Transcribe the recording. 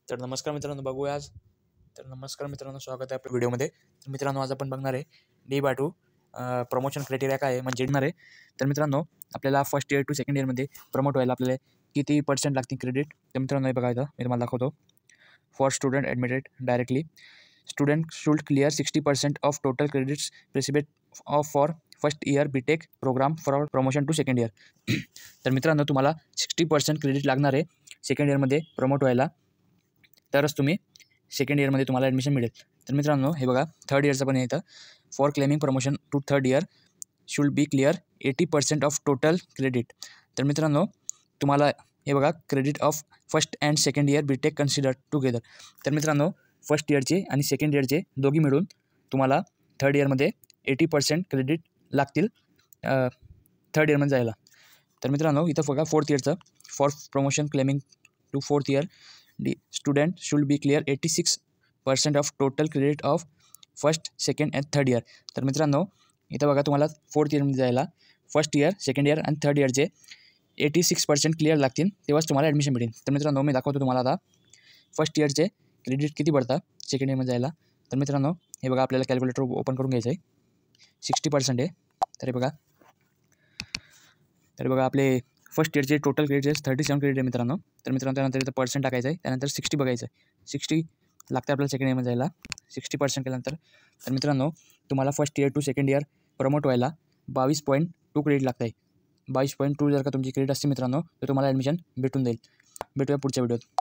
तर नमस्कार मित्रांनो, बघूया आज. तर नमस्कार मित्रांनो, स्वागत आहे आपल्या व्हिडिओमध्ये. तर मित्रांनो, आज आपण बघणार आहे D/2 प्रमोशन क्रायटेरिया काय आहे म्हणजे आहे. तर मित्रांनो, आपल्याला फर्स्ट इयर टू सेकंड इयरमध्ये प्रमोट व्हायला आपल्याला किती % लागतील क्रेडिट. तर मित्रांनो, हे बघा इथं मी तुम्हाला दाखवतो. For student admitted directly student should clear 60% of total credits prescribed of for first year BTech programme for promotion to second year. तर मित्रांनो, तुम्हाला 60% क्रेडिट लागणार आहे सेकंड इयरमध्ये प्रमोट व्हायला, तरच तुम्ही सेकंड इयरमध्ये तुम्हाला ॲडमिशन मिळेल. तर मित्रांनो, हे बघा थर्ड इयरचं पण येतं. For claiming promotion to third year should be clear 80% of total credit. तर मित्रांनो, तुम्हाला हे बघा credit of first and second year BTech consider together. तर मित्रांनो, फर्स्ट इयरचे आणि सेकंड इयरचे दोघी मिळून तुम्हाला थर्ड इयरमध्ये 80% क्रेडिट लागतील थर्ड इयरमध्ये जायला. तर मित्रांनो, इथं बघा फोर्थ इयरचं for promotion claiming to fourth year student should be clear 86% of total credit of first second and third year. तर मित्रांनो, इथं बघा तुम्हाला फोर्थ इयरमध्ये जायला फर्स्ट इयर सेकंड इयर आणि थर्ड इयरचे 86% क्लिअर लागतील, तेव्हाच तुम्हाला ॲडमिशन मिळेल. तर मित्रांनो, मी दाखवतो तुम्हाला आता फर्स्ट इयरचे क्रेडिट किती पडतात सेकंड इयरमध्ये जायला. तर मित्रांनो, हे बघा आपल्याला कॅल्क्युलेटर ओपन करून घ्यायचं आहे. 60% आहे. तर हे बघा आपले फर्स्ट इयरचे टोटल क्रेडिट 37 क्रेडिट आहे मित्रांनो. तर मित्रांनो, त्यानंतर इथं पर्सेंट टाकायचं आहे. त्यानंतर 60 बघायचं आहे. 60 लागतं आपल्याला सेकंड इयरमध्ये जायला. 60% केल्यानंतर तर मित्रांनो, तुम्हाला first year to second year promote व्हायला 22.2 क्रेडिट लागत आहे. 22.2 जर का तुमची क्रेडिट असते मित्रांनो, तर तुम्हाला ॲडमिशन भेटून जाईल. भेटूया पुढच्या व्हिडिओत.